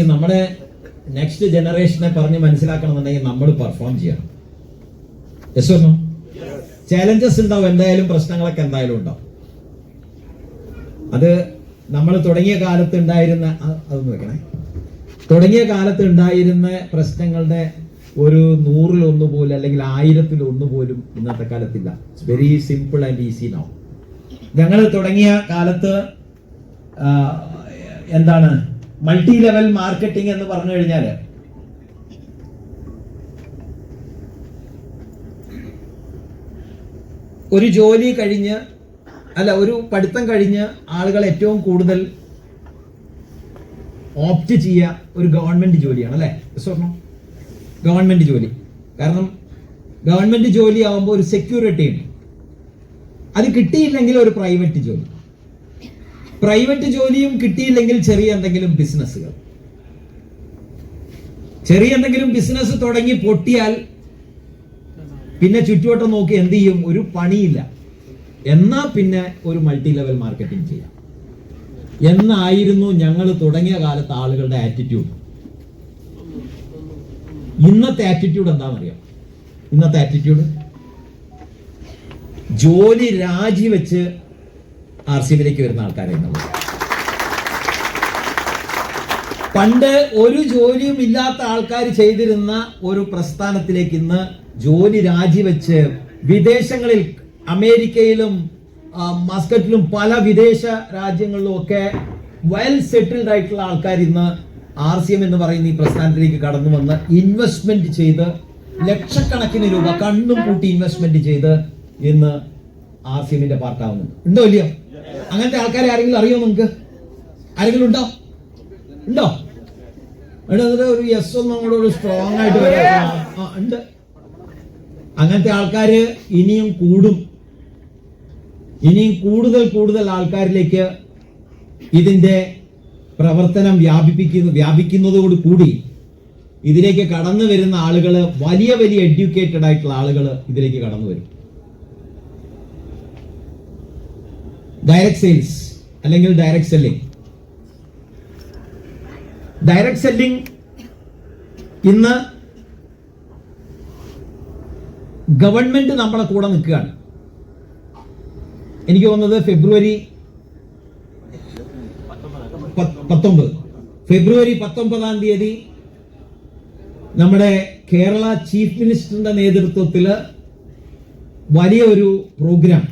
നമ്മുടെ നെക്സ്റ്റ് ജനറേഷനെ പറഞ്ഞ് മനസ്സിലാക്കണമെന്നുണ്ടെങ്കിൽ നമ്മൾ പെർഫോം ചെയ്യണം. Yes or no? ചാലഞ്ചസ് ഉണ്ടാവും, എന്തായാലും പ്രശ്നങ്ങളൊക്കെ എന്തായാലും ഉണ്ടാവും. അത് നമ്മൾ തുടങ്ങിയ കാലത്ത് ഉണ്ടായിരുന്ന അതൊന്ന് വെക്കണേ, തുടങ്ങിയ കാലത്ത് ഉണ്ടായിരുന്ന പ്രശ്നങ്ങളുടെ ഒരു 100-1 പോലും അല്ലെങ്കിൽ 1000-1 പോലും ഇന്നത്തെ കാലത്തില്ല. It's very simple and easy now. ഞങ്ങൾ തുടങ്ങിയ കാലത്ത് എന്താണ് മൾട്ടി ലെവൽ മാർക്കറ്റിംഗ് എന്ന് പറഞ്ഞു കഴിഞ്ഞാൽ ഒരു ജോലി കഴിഞ്ഞ് ഒരു പഠിത്തം കഴിഞ്ഞ് ആളുകൾ ഏറ്റവും കൂടുതൽ ഓപ്റ്റ് ചെയ്യുക ഒരു ഗവൺമെന്റ് ജോലിയാണ്, അല്ലേ? ഗവൺമെന്റ് ജോലി. കാരണം ഗവൺമെന്റ് ജോലി ആവുമ്പോൾ ഒരു സെക്യൂരിറ്റി ഉണ്ട്. അത് കിട്ടിയില്ലെങ്കിൽ ഒരു പ്രൈവറ്റ് ജോലി, പ്രൈവറ്റ് ജോലിയും കിട്ടിയില്ലെങ്കിൽ ചെറിയ എന്തെങ്കിലും ബിസിനസ്സുകൾ, ചെറിയ എന്തെങ്കിലും ബിസിനസ് തുടങ്ങി പൊട്ടിയാൽ പിന്നെ ചുറ്റുവട്ടം നോക്കി എന്ത് ചെയ്യും? ഒരു പണിയില്ല, എന്നാ പിന്നെ ഒരു മൾട്ടി ലെവൽ മാർക്കറ്റിംഗ് ചെയ്യാം എന്നായിരുന്നു ഞങ്ങൾ തുടങ്ങിയ കാലത്ത് ആളുകളുടെ ആറ്റിറ്റ്യൂഡ്. ഇന്നത്തെ ആറ്റിറ്റ്യൂഡ് എന്താണെന്നറിയാം? ഇന്നത്തെ ആറ്റിറ്റ്യൂഡ് ജോലി രാജിവെച്ച് RCBയിലേക്ക് വരുന്ന ആൾക്കാരെന്നുള്ളത്. പണ്ട് ഒരു ജോലിയും ഇല്ലാത്ത ആൾക്കാർ ചെയ്തിരുന്ന ഒരു പ്രസ്ഥാനത്തിലേക്ക് ഇന്ന് ജോലി രാജിവെച്ച് വിദേശങ്ങളിൽ, അമേരിക്കയിലും മസ്കറ്റിലും പല വിദേശ രാജ്യങ്ങളിലും ഒക്കെ വെൽ സെറ്റിൽഡ് ആയിട്ടുള്ള ആൾക്കാർ ഇന്ന് RCM എന്ന് പറയുന്ന ഈ പ്രസ്ഥാനത്തിലേക്ക് കടന്നു വന്ന് ഇൻവെസ്റ്റ്മെന്റ് ചെയ്ത് ലക്ഷക്കണക്കിന് രൂപ കണ്ണും പൂട്ടി ഇൻവെസ്റ്റ്മെന്റ് ചെയ്ത് ഇന്ന് RCMന്റെ പാർട്ടാവുന്നുണ്ട്. ഉണ്ടോ ഇല്ലയോ? അങ്ങനത്തെ ആൾക്കാരെ ആരെങ്കിലും അറിയോ? നിങ്ങൾക്ക് ആരെങ്കിലും ഉണ്ടോ? ഒരു യെസ് ഒന്നും കൂടെ ഒരു സ്ട്രോങ് ആയിട്ട് ഉണ്ട്. അങ്ങനത്തെ ആൾക്കാര് ഇനിയും കൂടും. ഇനിയും കൂടുതൽ ആൾക്കാരിലേക്ക് ഇതിന്റെ പ്രവർത്തനം വ്യാപിക്കുന്നതോട് കൂടി ഇതിലേക്ക് കടന്നു വരുന്ന ആളുകൾ, വലിയ എഡ്യൂക്കേറ്റഡ് ആയിട്ടുള്ള ആളുകൾ ഇതിലേക്ക് കടന്നു വരും. ഡയറക്ട് സെയിൽസ് അല്ലെങ്കിൽ ഡയറക്ട് സെല്ലിംഗ്. ഡയറക്ട് സെല്ലിംഗ് ഇന്ന് ഗവൺമെന്റ് നമ്മളെ കൂടെ നിൽക്കുകയാണ്. എനിക്ക് തോന്നുന്നത് ഫെബ്രുവരി 19-ാം തീയതി നമ്മുടെ കേരള ചീഫ് മിനിസ്റ്ററിന്റെ നേതൃത്വത്തിൽ വലിയ ഒരു പ്രോഗ്രാം,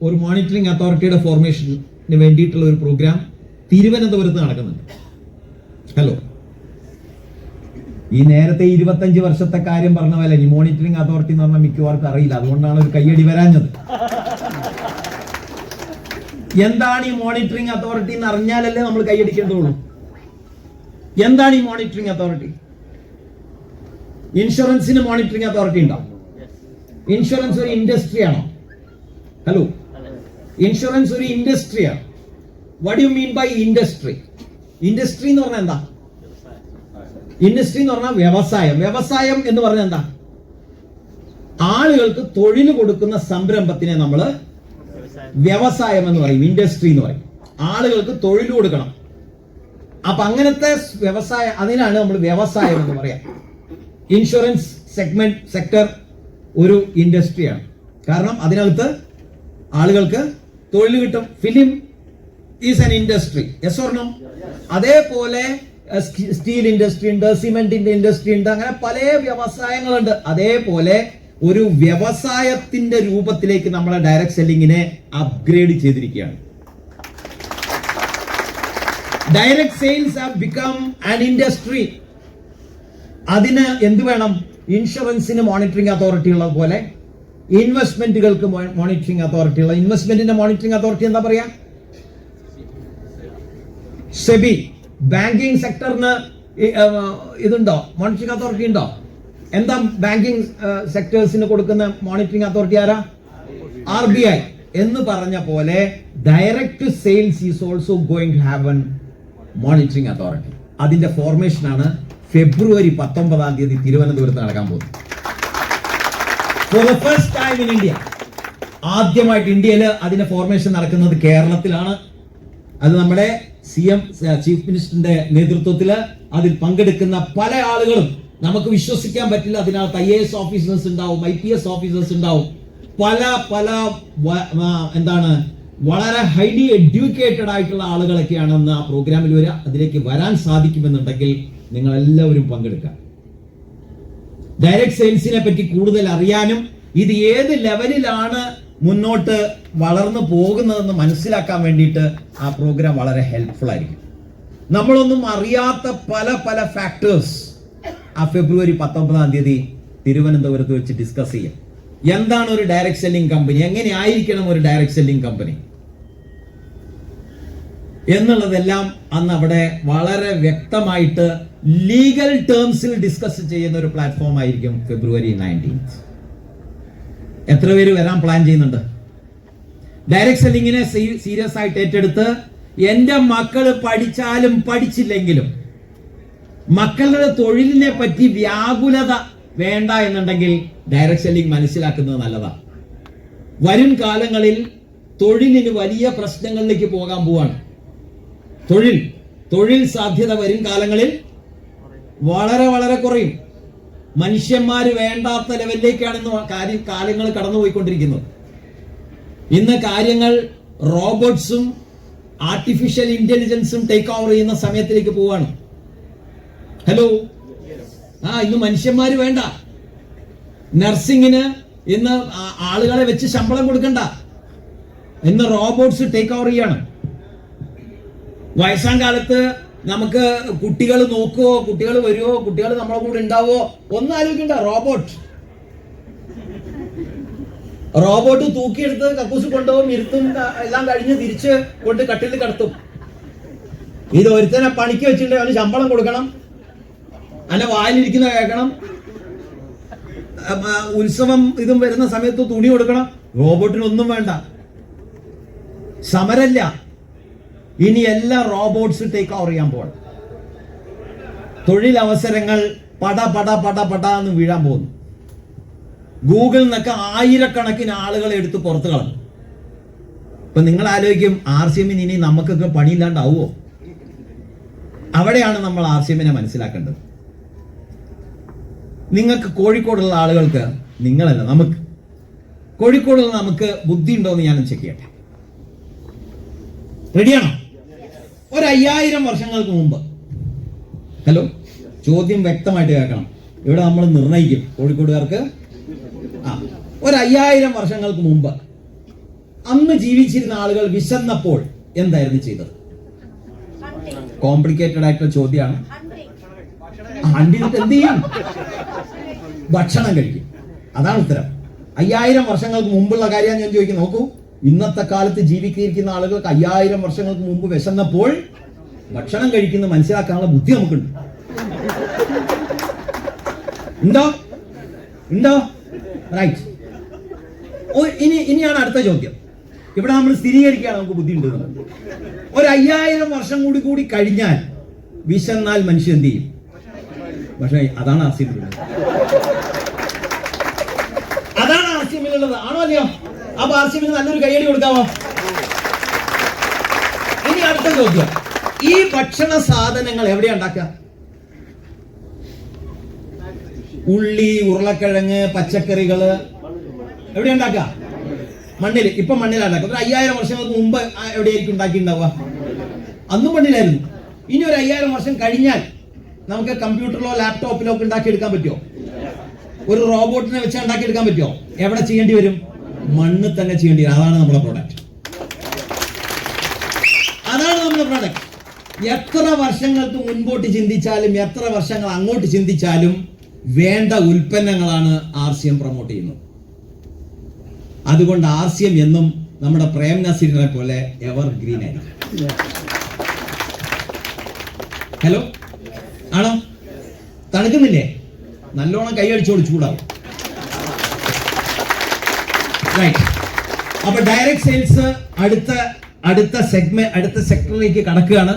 ഒരു മോണിറ്ററിംഗ് അതോറിറ്റിയുടെ ഫോർമേഷന് വേണ്ടിയിട്ടുള്ള ഒരു പ്രോഗ്രാം തിരുവനന്തപുരത്ത് നടക്കുന്നുണ്ട്. ഹലോ, ഈ നേരത്തെ 25 വർഷത്തെ കാര്യം പറഞ്ഞ പോലെ ഈ മോണിറ്ററിംഗ് അതോറിറ്റി എന്ന് പറഞ്ഞാൽ മിക്കവാർക്കും അറിയില്ല. അതുകൊണ്ടാണ് ഒരു കയ്യടി വരാഞ്ഞത്. എന്താണ് ഈ മോണിറ്ററിംഗ് അതോറിറ്റി എന്ന് അറിഞ്ഞാലല്ലേ നമ്മൾ കൈയടിക്കേണ്ടതുള്ളൂ. എന്താണ് ഈ മോണിറ്ററിംഗ് അതോറിറ്റി? ഇൻഷുറൻസിന് മോണിറ്ററിംഗ് അതോറിറ്റി ഉണ്ടാവും. ഇൻഷുറൻസ് ഒരു ഇൻഡസ്ട്രി ആണോ? ഹലോ, ഇൻഷുറൻസ് ഒരു ഇൻഡസ്ട്രിയാണ്. What you mean by industry? Industry എന്ന് പറഞ്ഞാൽ എന്താ? ഇൻഡസ്ട്രി എന്ന് പറഞ്ഞാൽ വ്യവസായം. വ്യവസായം എന്ന് പറഞ്ഞാൽ എന്താ? ആളുകൾക്ക് തൊഴിൽ കൊടുക്കുന്ന സംരംഭത്തിനെ നമ്മൾ വ്യവസായം എന്ന് പറയും, ഇൻഡസ്ട്രി എന്ന് പറയും. ആളുകൾക്ക് തൊഴിൽ കൊടുക്കണം. അപ്പൊ അങ്ങനത്തെ വ്യവസായം, അതിനാണ് നമ്മൾ വ്യവസായം എന്ന് പറയാം. ഇൻഷുറൻസ് സെക്ടർ ഒരു ഇൻഡസ്ട്രിയാണ്. കാരണം അതിനകത്ത് ആളുകൾക്ക് തൊഴിൽ കിട്ടും. Film is an industry. Yes or no? അതേപോലെ സ്റ്റീൽ ഇൻഡസ്ട്രി ഉണ്ട്, സിമെന്റിന്റെ ഇൻഡസ്ട്രി ഉണ്ട്, അങ്ങനെ പല വ്യവസായങ്ങളുണ്ട്. അതേപോലെ ഒരു വ്യവസായത്തിന്റെ രൂപത്തിലേക്ക് നമ്മളെ ഡയറക്ട് സെല്ലിങ്ങിനെ അപ്ഗ്രേഡ് ചെയ്തിരിക്കുകയാണ്. Direct sales have become an industry. അതിന് എന്ത് വേണം? ഇൻഷുറൻസിന് മോണിറ്ററിംഗ് അതോറിറ്റി ഉള്ളത് പോലെ ഇൻവെസ്റ്റ്മെന്റുകൾക്ക് മോണിറ്ററിംഗ് അതോറിറ്റി ഉള്ള. ഇൻവെസ്റ്റ്മെന്റിന്റെ മോണിറ്ററിംഗ് അതോറിറ്റി എന്താ പറയാ? സെബി. ബാങ്കിങ് സെക്ടറിന് ഇതുണ്ടോ? മോണിറ്ററിംഗ് അതോറിറ്റി ഉണ്ടോ? എന്താ ബാങ്കിങ് സെക്ടേഴ്സിന് കൊടുക്കുന്ന മോണിറ്ററിംഗ് അതോറിറ്റി ആരാ? RBI എന്ന് പറഞ്ഞ പോലെ direct sales is also going to have an monitoring authority. അതിന്റെ ഫോർമേഷൻ ആണ് ഫെബ്രുവരി 19-ാം തീയതി തിരുവനന്തപുരത്ത് നടക്കാൻ പോകുന്നത്. For the first time in India, ആദ്യമായിട്ട് ഇന്ത്യയിൽ അതിന്റെ ഫോർമേഷൻ നടക്കുന്നത് കേരളത്തിലാണ്. അത് നമ്മുടെ ചീഫ് മിനിസ്റ്ററിന്റെ നേതൃത്വത്തിൽ അതിൽ പങ്കെടുക്കുന്ന പല ആളുകളും നമുക്ക് വിശ്വസിക്കാൻ പറ്റില്ല. അതിനകത്ത് IAS ഓഫീസേഴ്സ് ഉണ്ടാവും, IPS ഓഫീസേഴ്സ് ഉണ്ടാവും, പല വളരെ ഹൈലി എഡ്യൂക്കേറ്റഡ് ആയിട്ടുള്ള ആളുകളൊക്കെയാണ് അന്ന് ആ പ്രോഗ്രാമിൽ വരിക. അതിലേക്ക് വരാൻ സാധിക്കുമെന്നുണ്ടെങ്കിൽ നിങ്ങൾ എല്ലാവരും പങ്കെടുക്കുക. ഡയറക്ട് സെയിൽസിനെ പറ്റി കൂടുതൽ അറിയാനും ഇത് ഏത് ലെവലിലാണ് മുന്നോട്ട് വളർന്നു പോകുന്നതെന്ന് മനസ്സിലാക്കാൻ വേണ്ടിയിട്ട് ആ പ്രോഗ്രാം വളരെ ഹെൽപ്ഫുൾ ആയിരിക്കും. നമ്മളൊന്നും അറിയാത്ത പല ഫാക്ടേഴ്സ് ആ ഫെബ്രുവരി 19 തിരുവനന്തപുരത്ത് വെച്ച് ഡിസ്കസ് ചെയ്യും. എന്താണ് ഒരു ഡയറക്ട് സെല്ലിംഗ് കമ്പനി, എങ്ങനെ ആയിരിക്കണം ഒരു ഡയറക്ട് സെല്ലിംഗ് കമ്പനി എന്നുള്ളതെല്ലാം അന്ന് അവിടെ വളരെ വ്യക്തമായിട്ട് ലീഗൽ ടേംസിൽ ഡിസ്കസ് ചെയ്യുന്ന ഒരു പ്ലാറ്റ്ഫോം ആയിരിക്കും ഫെബ്രുവരി 19. എത്ര പേര് വരാൻ പ്ലാൻ ചെയ്യുന്നുണ്ട്? ഡയറക്ട് സെല്ലിങ്ങിനെ സീരിയസ് ആയിട്ട് ഏറ്റെടുത്ത് എന്റെ മക്കള് പഠിച്ചാലും പഠിച്ചില്ലെങ്കിലും മക്കളുടെ തൊഴിലിനെ പറ്റി വ്യാകുലത വേണ്ട എന്നുണ്ടെങ്കിൽ ഡയറക്ട് സെല്ലിംഗ് മനസ്സിലാക്കുന്നത് നല്ലതാണ്. വരും കാലങ്ങളിൽ തൊഴിലിന് വലിയ പ്രശ്നങ്ങളിലേക്ക് പോകാൻ പോവാണ്. തൊഴിൽ സാധ്യത വരും കാലങ്ങളിൽ വളരെ കുറയും. മനുഷ്യന്മാര് വേണ്ടാത്ത ലെവലിലേക്കാണ് കാര്യങ്ങൾ കടന്നുപോയിക്കൊണ്ടിരിക്കുന്നത്. ഇന്ന് കാര്യങ്ങൾ റോബോട്ട്സും ആർട്ടിഫിഷ്യൽ ഇന്റലിജൻസും ടേക്ക് ഓവർ ചെയ്യുന്ന സമയത്തിലേക്ക് പോവാണ്. ഹലോ, ഇന്ന് മനുഷ്യന്മാര് വേണ്ട. നഴ്സിംഗിന് ഇന്ന് ആളുകളെ വെച്ച് ശമ്പളം കൊടുക്കണ്ട, ഇന്ന് റോബോട്ട്സ് ടേക്ക് ഓവർ ചെയ്യാണ്. വയസ്സാം കാലത്ത് നമുക്ക് കുട്ടികൾ നോക്കുവോ, കുട്ടികൾ വരുവോ, കുട്ടികൾ നമ്മളെ കൂടെ ഉണ്ടാവോ ഒന്നും ആലോചിക്കണ്ട. റോബോട്ട് തൂക്കിയെടുത്ത് കക്കൂസ് കൊണ്ടുപോകും, ഇരുത്തും, എല്ലാം കഴിഞ്ഞ് തിരിച്ച് കൊണ്ട് കട്ടിൽ കടത്തും. ഇത് ഒരുത്തനെ പണിക്ക് വെച്ചിട്ടുണ്ടെങ്കിൽ അവന് ശമ്പളം കൊടുക്കണം, അല്ല വായിലിരിക്കുന്ന കേൾക്കണം, ഉത്സവം ഇതും വരുന്ന സമയത്ത് തുണി കൊടുക്കണം. റോബോട്ടിനൊന്നും വേണ്ട, സമരല്ല. ഇനി എല്ലാ റോബോട്ട്സ് ടേക്ക് ഓവർ ചെയ്യാൻ പോകണം. തൊഴിലവസരങ്ങൾ പട എന്ന് വീഴാൻ പോകുന്നു. ഗൂഗിളിൽ നിന്നൊക്കെ ആയിരക്കണക്കിന് ആളുകളെ എടുത്ത് പുറത്തു കളഞ്ഞു. ഇപ്പൊ നിങ്ങൾ ആലോചിക്കും, RCMന് ഇനി നമുക്കൊക്കെ പണിയില്ലാണ്ടാവുമോ? അവിടെയാണ് നമ്മൾ RCMനെ മനസ്സിലാക്കേണ്ടത്. നിങ്ങൾക്ക് കോഴിക്കോടുള്ള ആളുകൾക്ക്, നിങ്ങളല്ല നമുക്ക്, കോഴിക്കോടുള്ള നമുക്ക് ബുദ്ധി ഉണ്ടോ എന്ന് ഞാനും ചെക്ക് ചെയ്യട്ടെ. റെഡിയാണോ? 5000 വർഷങ്ങൾക്ക് മുമ്പ്, ഹലോ, ചോദ്യം വ്യക്തമായിട്ട് കേൾക്കണം. ഇവിടെ നമ്മൾ നിർണയിക്കും കോഴിക്കോടുകാർക്ക്. 5000 വർഷങ്ങൾക്ക് മുമ്പ് അന്ന് ജീവിച്ചിരുന്ന ആളുകൾ വിശന്നപ്പോൾ എന്തായിരുന്നു ചെയ്തത്? കോംപ്ലിക്കേറ്റഡ് ആയിട്ടുള്ള ചോദ്യമാണ്. എന്ത് ചെയ്യും? ഭക്ഷണം കഴിക്കും. അതാണ് ഉത്തരം. 5000 വർഷങ്ങൾക്ക് മുമ്പുള്ള കാര്യമാണ് ഞാൻ ചോദിക്കുന്നത്. നോക്കൂ, ഇന്നത്തെ കാലത്ത് ജീവിച്ചിരിക്കുന്ന ആളുകൾക്ക് 5000 വർഷങ്ങൾക്ക് മുമ്പ് വിശന്നപ്പോൾ ഭക്ഷണം കഴിക്കുന്ന മനസ്സിലാക്കാനുള്ള ബുദ്ധി നമുക്കുണ്ട്. ഉണ്ടോ? റൈറ്റ്. ഇനിയാണ് അടുത്ത ചോദ്യം. ഇവിടെ നമ്മൾ സ്ഥിരീകരിക്കുകയാണ് നമുക്ക് ബുദ്ധി ഉണ്ട്. 5000 വർഷം കൂടി കഴിഞ്ഞാൽ വിശന്നാൽ മനുഷ്യൻ എന്ത് ചെയ്യും? പക്ഷേ അതാണ് RCMിലുള്ളത്. ആണോ അല്ലയോ? അപ്പൊ RCMന് നല്ലൊരു കയ്യടി കൊടുക്കാമോ? ഇനി അടുത്ത ചോദ്യം, ഈ ഭക്ഷണ സാധനങ്ങൾ എവിടെയാ ഉണ്ടാക്കുക? ഉള്ളി, ഉരുളക്കിഴങ്ങ്, പച്ചക്കറികള് എവിടെയാ ഉണ്ടാക്കുക? മണ്ണിൽ. ഇപ്പൊ മണ്ണിലാണ് ഉണ്ടാക്കുക. 5000 വർഷങ്ങൾക്ക് മുമ്പ് എവിടെയായിരിക്കും ഉണ്ടാക്കിയിട്ടുണ്ടാവുക? അന്നും മണ്ണിലായിരുന്നു. ഇനി 5000 വർഷം കഴിഞ്ഞാൽ നമുക്ക് കമ്പ്യൂട്ടറിലോ ലാപ്ടോപ്പിലോ ഒക്കെ ഉണ്ടാക്കിയെടുക്കാൻ പറ്റുമോ? ഒരു റോബോട്ടിനെ വെച്ച് ഉണ്ടാക്കിയെടുക്കാൻ പറ്റുമോ? എവിടെ ചെയ്യേണ്ടി വരും? മണ്ണിൽ തന്നെ ചെയ്യേണ്ടി വരും. അതാണ് നമ്മുടെ പ്രോഡക്റ്റ്. എത്ര വർഷങ്ങൾക്ക് മുൻപോട്ട് ചിന്തിച്ചാലും എത്ര വർഷങ്ങൾ അങ്ങോട്ട് ചിന്തിച്ചാലും വേണ്ട ഉൽപ്പന്നങ്ങളാണ് RCM പ്രൊമോട്ട് ചെയ്യുന്നത്. അതുകൊണ്ട് RCM എന്നും നമ്മുടെ പ്രേം നസീറിനെ പോലെ എവർ ഗ്രീൻ ആയിരിക്കും. ഹലോ, ആണോ? തണുക്കുന്നില്ലേ? നല്ലോണം കൈയടിച്ചോട് ചൂടാവും. റൈറ്റ്. അപ്പൊ ഡയറക്ട് സെയിൽസ് അടുത്ത സെക്ടറിലേക്ക് കടക്കുകയാണ്.